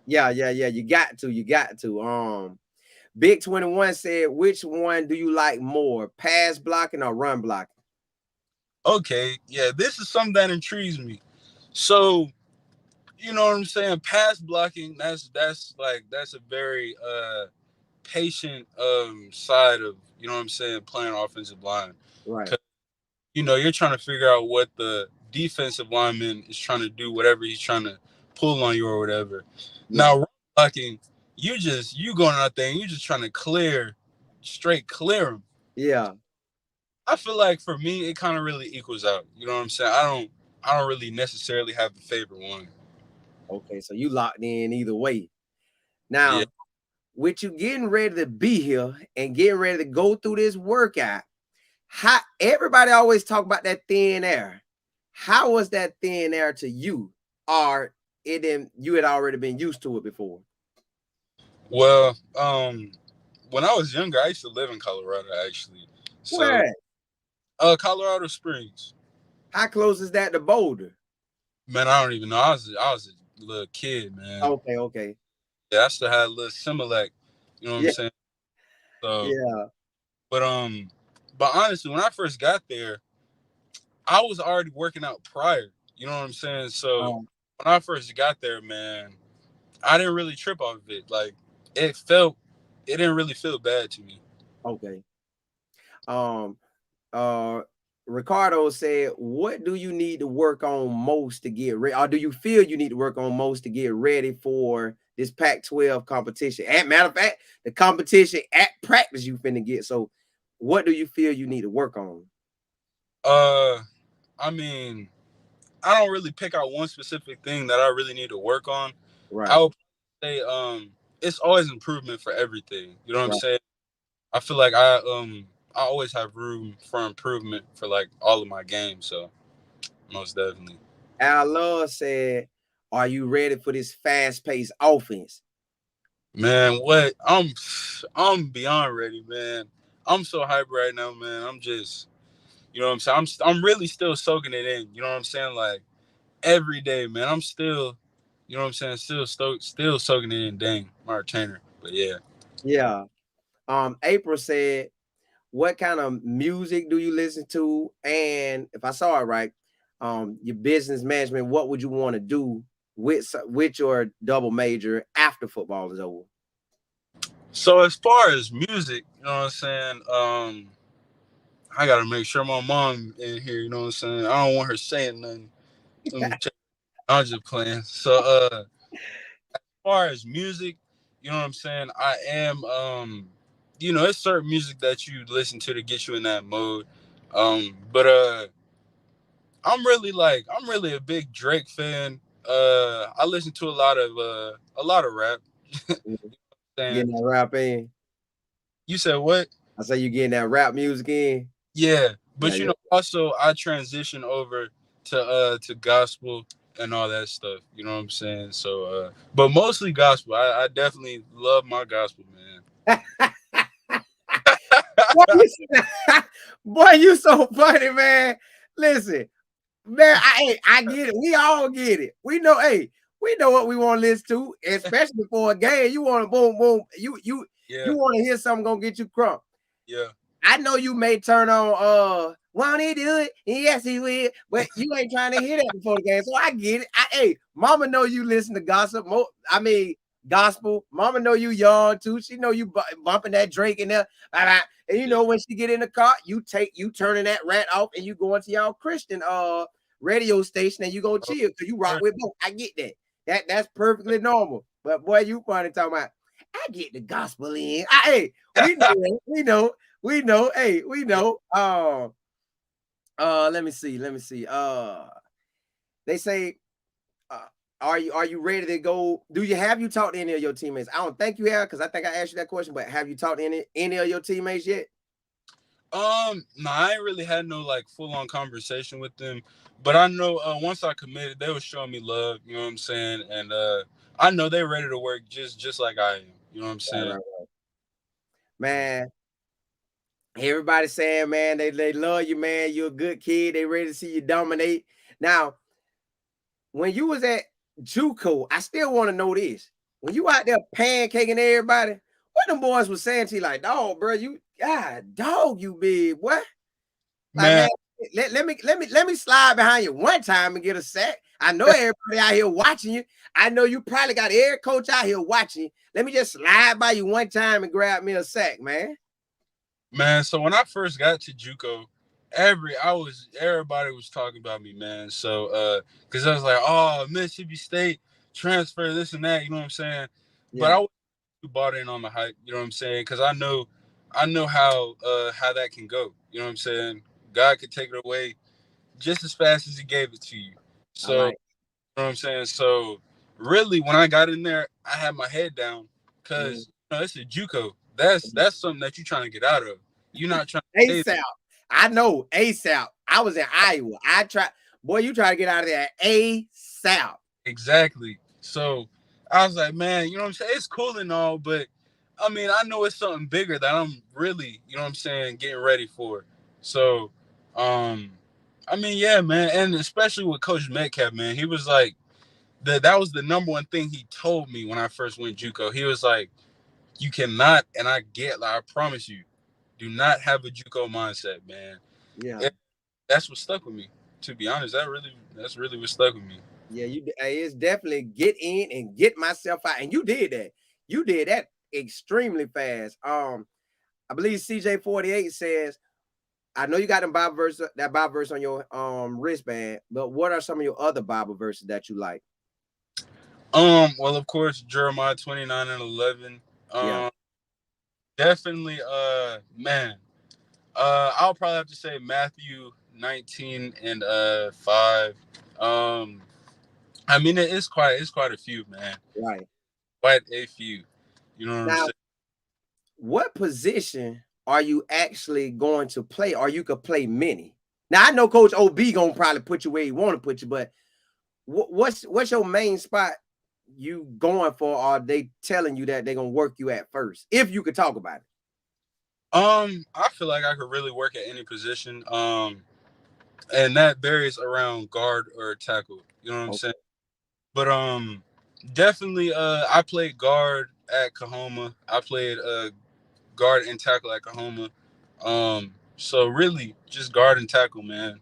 Yeah, yeah, yeah. You got to. You got to. Big 21 said, which one do you like more? Pass blocking or run blocking? okay, yeah, this is something that intrigues me. So, you know what I'm saying? Pass blocking, that's a very patient side of, you know what I'm saying, playing offensive line. Right. 'Cause, you're trying to figure out what the defensive lineman is trying to do, whatever he's trying to pull on you or whatever. Yeah. Now, run blocking, you going out there and you just trying to straight clear him. Yeah. I feel like for me, it kind of really equals out. You know what I'm saying? I don't really necessarily have the favorite one. Okay. So you locked in either way. Yeah. Now, with you getting ready to be here and getting ready to go through this workout, how everybody always talk about that thin air. How was that thin air to you? Or it didn't you had already been used to it before? Well, when I was younger, I used to live in Colorado actually. So, Where? Colorado Springs. How close is that to Boulder? Man, I don't even know. I was a little kid, man. Okay, okay. Yeah, I still had a little Similac. You know what I'm Yeah, saying? So, yeah, but honestly, when I first got there, I was already working out prior. You know what I'm saying? So um, when I first got there, man, I didn't really trip off of it. Like it felt, it didn't really feel bad to me. okay. Um, uh, Ricardo said, "What do you need to work on most to get ready, or do you feel you need to work on most to get ready for this Pac-12 competition? And matter of fact, the competition at practice you finna get. So, what do you feel you need to work on? Uh, I mean, I don't really pick out one specific thing that I really need to work on. I Right, would say, it's always improvement for everything. You know what I'm right. saying? I feel like I always have room for improvement for like all of my games. So most definitely. Our Lord said, "Are you ready for this fast-paced offense?" Man, what I'm beyond ready, man. I'm so hyped right now, man. I'm just, you know what I'm saying. I'm really still soaking it in. You know what I'm saying? Like every day, man. I'm still you know what I'm saying, still soaking it in. Dang, my retainer. But yeah. Yeah. April said, what kind of music do you listen to? And if I saw it right, your business management, what would you want to do with your double major after football is over? So as far as music, you know what I'm saying, I gotta make sure my mom in here, you know what I'm saying. I don't want her saying nothing. Let me check. I'm just playing. So as far as music, you know what I'm saying, I am it's certain music that you listen to get you in that mode. But I'm really a big Drake fan. I listen to a lot of rap. Getting And that rap in. you said what? I say you getting that rap music in. Yeah, Yeah, but yeah. also I transition over to gospel and all that stuff. You know what I'm saying? So, but mostly gospel. I definitely love my gospel, man. Boy, boy, you so funny, man. Listen, man, I get it. We all get it. We know, hey, we know what we want to listen to, especially for a game. You want to boom, boom. You Yeah, want to hear something gonna get you crunk. yeah. I know you may turn on won't he do it? Yes, he will, but you ain't trying to hear that before the game. So I get it. Hey, mama know you listen to gossip. Gospel. Mama know you young too. She know you bumping that Drake in there. And you Yeah. know when she get in the car, you turning that rat off and you going to y'all Christian radio station and you go chill because you rock with both. I get that. That's perfectly normal. But boy, you funny talking about I get the gospel in. Hey, we know it. We know. Hey, we know. Let me see. They say, uh, are you ready to go? Have you talked to any of your teammates? I don't think you have because I think I asked you that question. But have you talked to any of your teammates yet? No, I ain't really had no like full on conversation with them, but I know once I committed, they was showing me love. You know what I'm saying? And I know they ready to work just like I am. You know what I'm Right, saying? right, right. Man, everybody saying, man, they love you, man. You're a good kid. They ready to see you dominate. Now, when you was at JUCO, I still want to know this. When you out there pancaking everybody, what them boys was saying to you like, dog, bro, you God, dog, you big, what? Like, man, Man, let me slide behind you one time and get a sack. I know everybody out here watching you. I know you probably got every coach out here watching you. Let me just slide by you one time and grab me a sack, man. Man, so when I first got to JUCO, everybody was talking about me, man. So because I was like, oh, Mississippi State transfer this and that, you know what I'm saying? But I Yeah, was too bought in on the hype, you know what I'm saying? Because I know how that can go, you know what I'm saying? God could take it away just as fast as He gave it to you. I So like. you know what I'm saying? So really, when I got in there, I had my head down Mhm. because it's a JUCO. That's something that you're trying to get out of. You're not trying to stay ASAP. I know ASAP. I was in Iowa. I tried, boy, you try to get out of there ASAP. exactly. So I was like, man, you know what I'm saying? It's cool and all, but I mean, I know it's something bigger that I'm really, you know what I'm saying, getting ready for. So, um, I mean, yeah, man, and especially with Coach Metcalf, man, he was like, that was the number one thing he told me when I first went JUCO. He was like, you cannot, and I promise you, do not have a JUCO mindset, man. Yeah. It, that's what stuck with me. To be honest, that's really what stuck with me. Yeah, it's definitely get in and get myself out. And you did that. You did that extremely fast. I believe CJ48 says, I know you got that Bible verse on your wristband, but what are some of your other Bible verses that you like? Well, of course, Jeremiah 29:11. Yeah. Um, definitely, man. I'll probably have to say Matthew 19 and 5. Um, I mean, it's quite a few, man. Right. Quite a few. You know what I'm Now, saying? what position are you actually going to play? Or you could play many. Now I know Coach OB gonna probably put you where he want to put you, but what's your main spot you going for? Or are they telling you that they're gonna work you at first? If you could talk about it. I feel like I could really work at any position. And that varies around guard or tackle. You know what I'm saying? Okay. But Definitely. I played guard at Kahoma. I played guard and tackle at Kahoma. So really, just guard and tackle, man.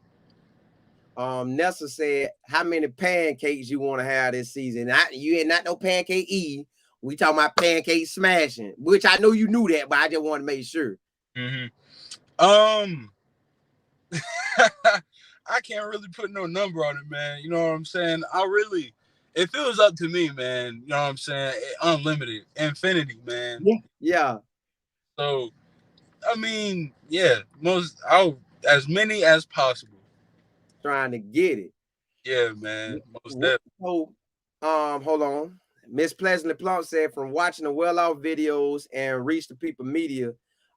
Nessa said, "How many pancakes you want to have this season?" You ain't not no pancake eating. We talking about pancake smashing, which I know you knew that, but I just want to make sure. Hmm. Um, I can't really put no number on it, man. You know what I'm saying? If it was up to me, man, you know what I'm saying? Unlimited, infinity, man. Yeah. Yeah, So, I mean, yeah, I'll as many as possible. trying to get it. Yeah, man, most definitely. So, hold on. Miss Pleasantly Plump said, from watching the well-off videos and reach the people media,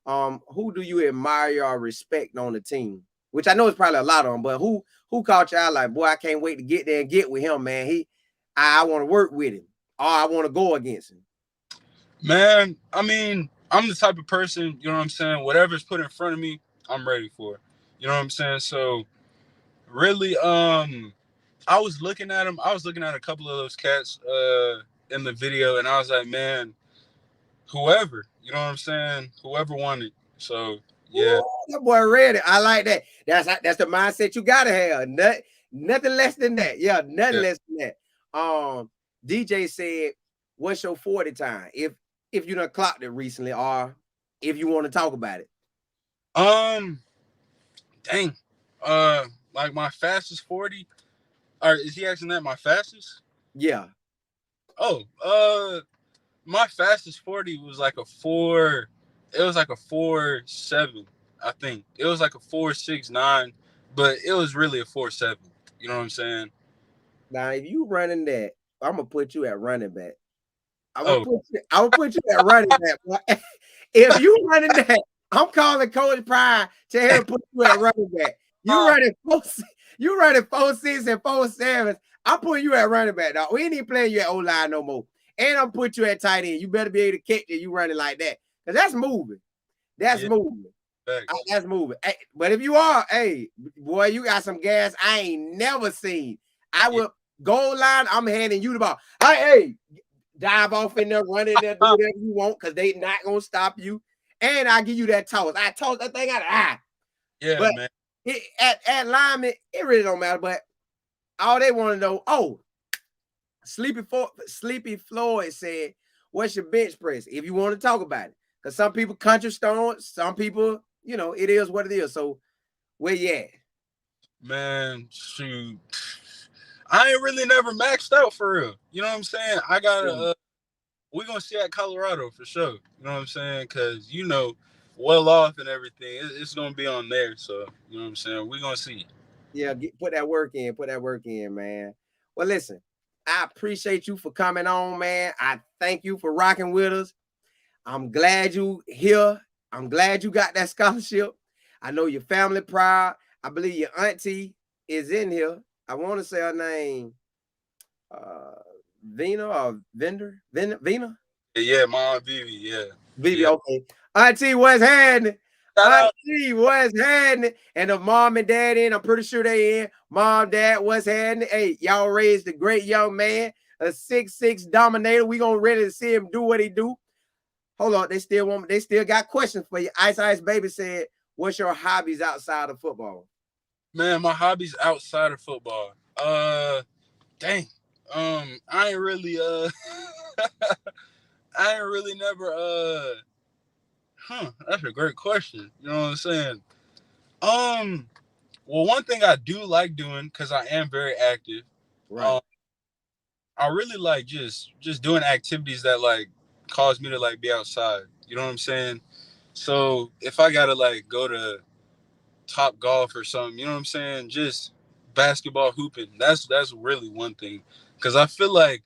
who do you admire or respect on the team? Which I know it's probably a lot of them, but who caught you out like, boy, I can't wait to get there and get with him, man. I want to work with him, or I want to go against him. Man, I mean, I'm the type of person, you know what I'm saying? Whatever's put in front of me, I'm ready for. You know what I'm saying? So really, I was looking at him. I was looking at a couple of those cats in the video, and I was like, man, whoever, you know what I'm saying? Whoever won it. So yeah. Ooh, that boy ready. I like that. That's the mindset you gotta have. Nothing less than that. Yeah, nothing Yeah. less than that. DJ said, "What's your 40 time? If you done clocked it recently, or if you want to talk about it." Um, dang. Like my fastest 40. Or is he asking that my fastest? Yeah. Oh, my fastest 40 was like a four. It was like a 4.7, I think. It was like a 4.69, but it was really a 4.7. You know what I'm saying? Now, if you running that, I'm gonna put you at running back. Oh, I'm gonna put you at running back. Boy. If you running that, I'm calling Coach Pride. Tell him to put you at running back. You running you running 4.6 and 4.7. I'm putting you at running back, dog. We ain't even playing you at O-line no more. And I'm putting you at tight end. You better be able to catch it. You running like that. Because that's moving. That's yeah, moving. thanks. That's moving. Hey, but if you are, hey, boy, you got some gas I ain't never seen. I Yeah. will goal line. I'm handing you the ball. Hey, dive off in there, run in there, do whatever you want, because they not gonna stop you. And I give you that toss. I toss that thing out of eye. Yeah, But man. at lineman, it really don't matter. But all they want to know, Sleepy Floyd said, "What's your bench press?" If you want to talk about it, because some people country stone, some people, it is what it is. So where you at? Man, shoot. I ain't really never maxed out for real. You know what I'm saying? I got Yeah. to we're gonna see at Colorado for sure. You know what I'm saying? Because well off and everything, it's gonna be on there. So you know what I'm saying. We're gonna see. Yeah, put that work in. Put that work in, man. Well, listen, I appreciate you for coming on, man. I thank you for rocking with us. I'm glad you here. I'm glad you got that scholarship. I know your family proud. I believe your auntie is in here. I want to say her name, uh, Vina or Vina. Yeah, my aunt Vivi. Yeah, Vivi, yeah. okay. Auntie, what's happening? Shout out. Auntie, what's happening? And the mom and dad in, I'm pretty sure they in. Mom, dad, what's happening? Hey, y'all raised a great young man, a 6'6" dominator. We gonna ready to see him do what he do. Hold on, they still got questions for you. Ice Baby said, "What's your hobbies outside of football?" Man, my hobbies outside of football. Dang. I ain't really I ain't really never That's a great question. You know what I'm saying? Um, well, one thing I do like doing because I am very active. Right. Um, I really like just doing activities that like cause me to like be outside. You know what I'm saying? So if I gotta like go to Top Golf or something, you know what I'm saying? Just basketball hooping. That's really one thing. Cause I feel like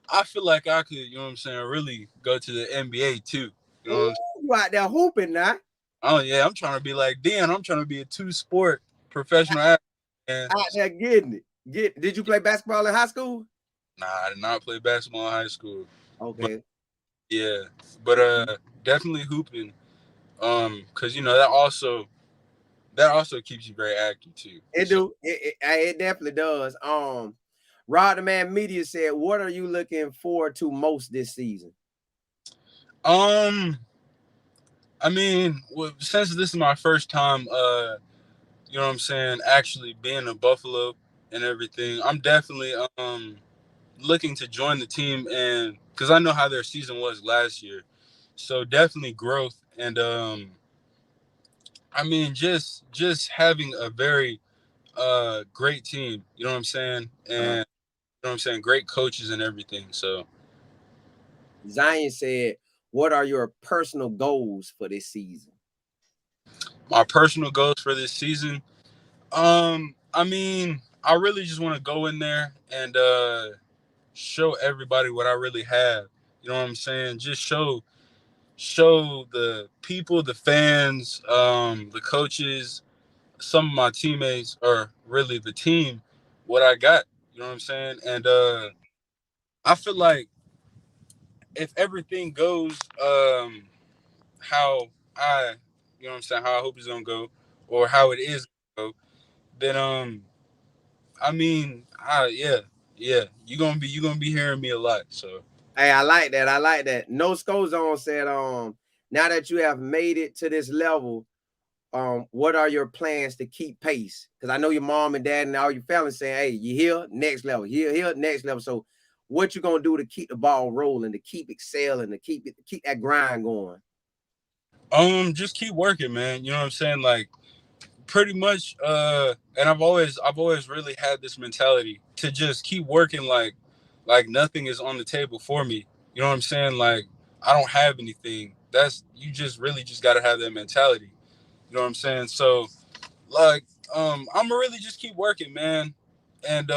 I could, you know what I'm saying, really go to the NBA too. You know what Ooh, I'm saying? you out there hooping now. Oh yeah, I'm trying to be like Dan. I'm trying to be a two sport professional athlete. And Out there getting it. Did you play basketball in high school? nah, I did not play basketball in high school. But Okay. yeah, but definitely hooping. Cause that also keeps you very active too. It So do. It definitely does. Rod the Man Media said, what are you looking forward to most this season? I mean, well, since this is my first time, you know what I'm saying, actually being in Buffalo and everything, I'm definitely looking to join the team, and because I know how their season was last year, so definitely growth. And I mean, just having a very great team, you know what I'm saying, and you know what I'm saying, great coaches and everything. So Zion said, what are your personal goals for this season? my personal goals for this season, I mean, I really just want to go in there and show everybody what I really have. You know what I'm saying? Just show the people, the fans, the coaches, some of my teammates, or really the team, what I got. You know what I'm saying? And I feel like if everything goes how I, you know what I'm saying, how I hope it's gonna go, or how it is gonna go, then I mean, yeah, you gonna be hearing me a lot. So Hey, I like that. I like that. No Sco Zone said, now that you have made it to this level, what are your plans to keep pace? Because I know your mom and dad and all your family saying, hey, you here, next level, here, next level. So what you gonna do to keep the ball rolling, to keep excelling, to keep that grind going? just keep working, man. You know what I'm saying? Like pretty much and I've always really had this mentality to just keep working like nothing is on the table for me. You know what I'm saying? Like I don't have anything. That's you just really just got to have that mentality. You know what I'm saying? So like I'm gonna really just keep working, man, and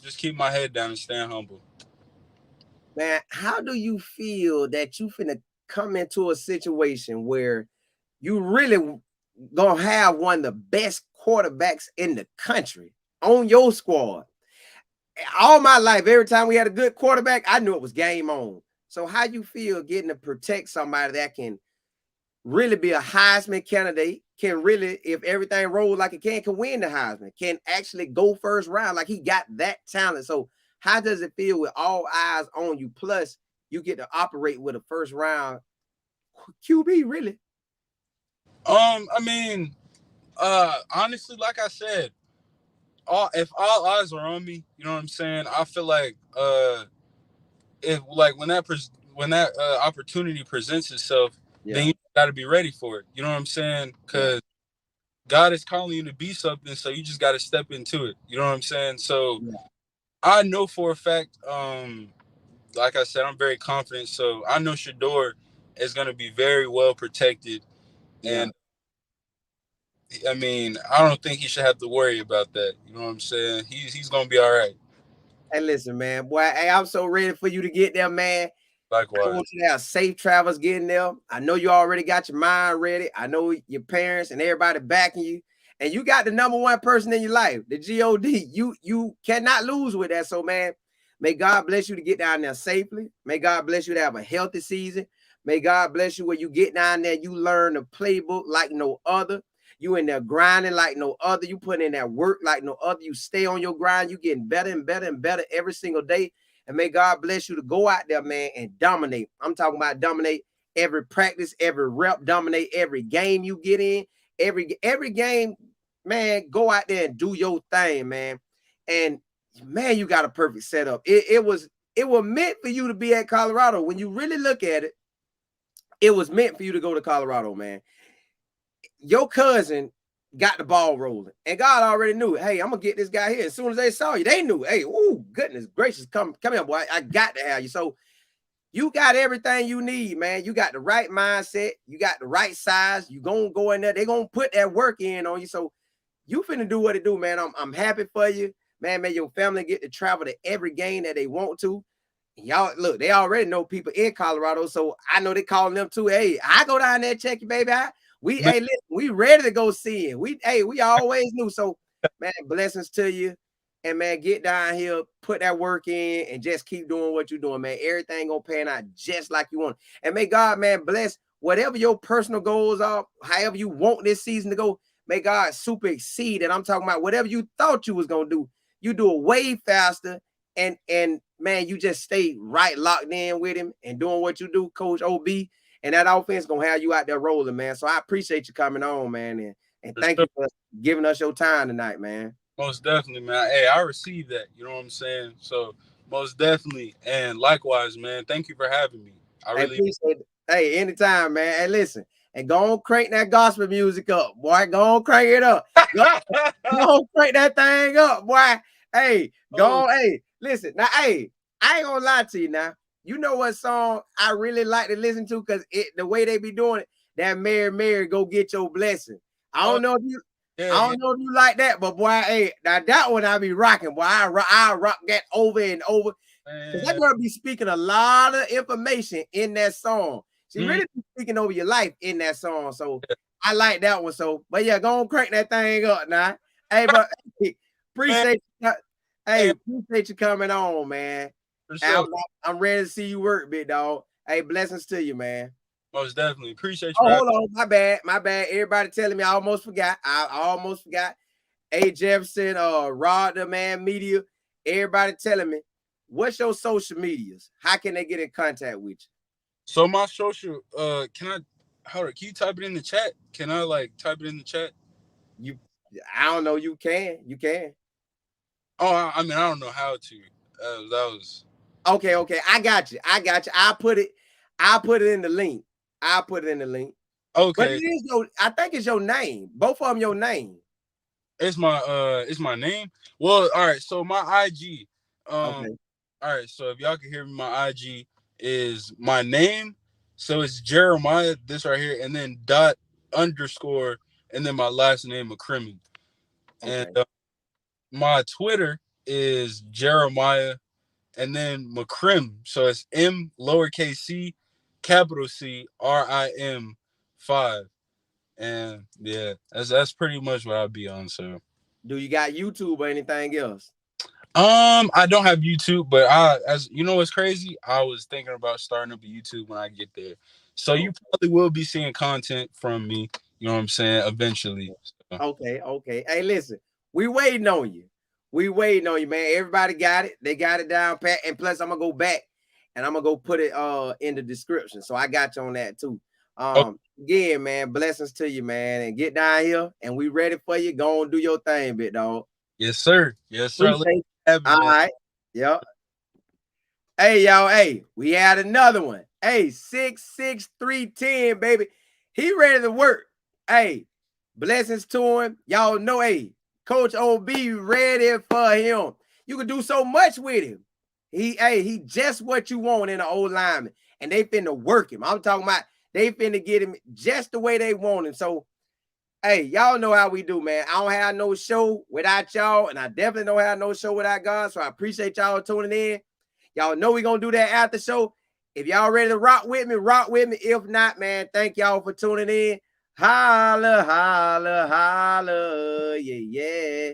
just keep my head down and staying humble. Man, how do you feel that you finna come into a situation where you really gonna have one of the best quarterbacks in the country on your squad? All my life, every time we had a good quarterback, I knew it was game on. So how you feel getting to protect somebody that can really be a Heisman candidate, can really, if everything rolls like it can win the Heisman, can actually go first round, like he got that talent. So how does it feel with all eyes on you? Plus, you get to operate with a first round QB, really. I mean, honestly, like I said, all if all eyes are on me, you know what I'm saying. I feel like if like when that opportunity presents itself, then Yeah, you got to be ready for it. You know what I'm saying? yeah, Because God is calling you to be something, so you just got to step into it. You know what I'm saying? So yeah. I know for a fact, like I said, I'm very confident. So I know Shador is going to be very well protected, Yeah. and I mean, I don't think he should have to worry about that. You know what I'm saying? He's going to be all right. Hey, listen, man. Boy, hey, I'm so ready for you to get there, man. I Likewise. want you to have safe travels getting there. I know you already got your mind ready. I know your parents and everybody backing you. And you got the number one person in your life, the God. You cannot lose with that. So, man, may God bless you to get down there safely. May God bless you to have a healthy season. May God bless you when you get down there, you learn the playbook like no other. You in there grinding like no other. You put in that work like no other. You stay on your grind. You getting better and better and better every single day. And may God bless you to go out there, man, and dominate. I'm talking about dominate every practice, every rep, dominate every game you get in, every game, man. Go out there and do your thing, man. And man, you got a perfect setup. It was meant for you to be at Colorado. When you really look at it, it was meant for you to go to Colorado, man. Your cousin got the ball rolling, and God already knew, hey, I'm gonna get this guy here. As soon as they saw you, they knew, hey, oh goodness gracious, come here, boy. I got to have you. So you got everything you need, man. You got the right mindset, you got the right size. You gonna go in there, they gonna put that work in on you. So you finna do what it do, man. I'm happy for you, man. May your family get to travel to every game that they want to. Y'all look, they already know people in Colorado, so I know they calling them too. Hey, I go down there check you, baby. Man, Hey, listen, we ready to go see it. We always knew. So, man, blessings to you, and man, get down here, put that work in, and just keep doing what you're doing, man. Everything gonna pan out just like you want. And may God, man, bless whatever your personal goals are, however you want this season to go. May God super exceed. And I'm talking about whatever you thought you was gonna do. you do it way faster. And man, you just stay right locked in with him and doing what you do, Coach OB. And that offense gonna have you out there rolling, man. So I appreciate you coming on, man, and For thank sure. you for giving us your time tonight, man. Most definitely, man. Hey, I received that. You know what I'm saying? So most definitely, and likewise, man. Thank you for having me. I I really. appreciate it. Hey, anytime, man. Hey, listen, and go on crank that gospel music up, boy. Go on crank it up. Go, go on crank that thing up, boy. Hey, Oh, go on. Hey, listen. Now, hey, I ain't gonna lie to you now. You know what song I really like to listen to? Because the way they be doing it, that Mary, Mary, go get your blessing. I oh, don't know if you yeah, I yeah, don't know if you like that, but boy, hey, now that one I be rocking, boy. I rock that over and over. Because that man. girl be speaking a lot of information in that song. She Mm, really be speaking over your life in that song. So I like that one. So, but yeah, go on crank that thing up now. Hey, but hey, man, appreciate you. Hey, hey, appreciate you coming on, man. for I'm, sure. I'm ready to see you work, big dog. Hey, blessings to you, man. Most definitely. Appreciate you Oh, for having hold on. My bad. My bad. Everybody telling me I almost forgot. I almost forgot. A Jefferson, Rod the Man Media. Everybody telling me, what's your social medias? How can they get in contact with So my social, can I hold it? Can you type it in the chat? Can I like type it in the chat? you? I don't know. You can. You can. Oh, I mean, I don't know how to. That was Okay, okay. I got you. I got you. I'll put it. I'll put it in the link. I'll put it in the link. But it okay. is your. I think it's your name. Both of them your name. It's my name. Well, all right. So my IG, Okay. all right. So if y'all can hear me, my IG is my name. So it's Jeremiah, this right here, and then dot underscore, and then my last name McCrimmon. And Okay. my Twitter is Jeremiah, and then McCrim. So it's M lowercase c, capital C RIM 5. And yeah, that's pretty much what I'll be on. So Do you got YouTube or anything else? I don't have YouTube, but I, as you know, what's crazy. I was thinking about starting up a YouTube when I get there, so you Oh, probably will be seeing content from me. You know what I'm saying? Eventually. So, okay. Okay. Hey, listen. We waiting on you. We waiting on you, man. Everybody got it. They got it down pat. And plus, I'm gonna go back and I'm gonna go put it in the description. So I got you on that too. oh, Again, man, blessings to you, man. And get down here and we ready for you. Go and do your thing, big dog. yes, sir. Yes, sir. Appreciate it. Have me, All man. right. Yep. Hey, y'all. Hey, we had another one. Hey, 66310, baby. He ready to work. Hey, blessings to him. Y'all know, hey, Coach OB ready for him. You can do so much with him. He just what you want in an old lineman. And they finna work him. I'm talking about they finna get him just the way they want him. So, hey, y'all know how we do, man. I don't have no show without y'all, and I definitely don't have no show without God. So I appreciate y'all tuning in. Y'all know we're gonna do that after show. If y'all ready to rock with me, rock with me. If not, man, thank y'all for tuning in. Holla, holla, holla. Yeah, yeah.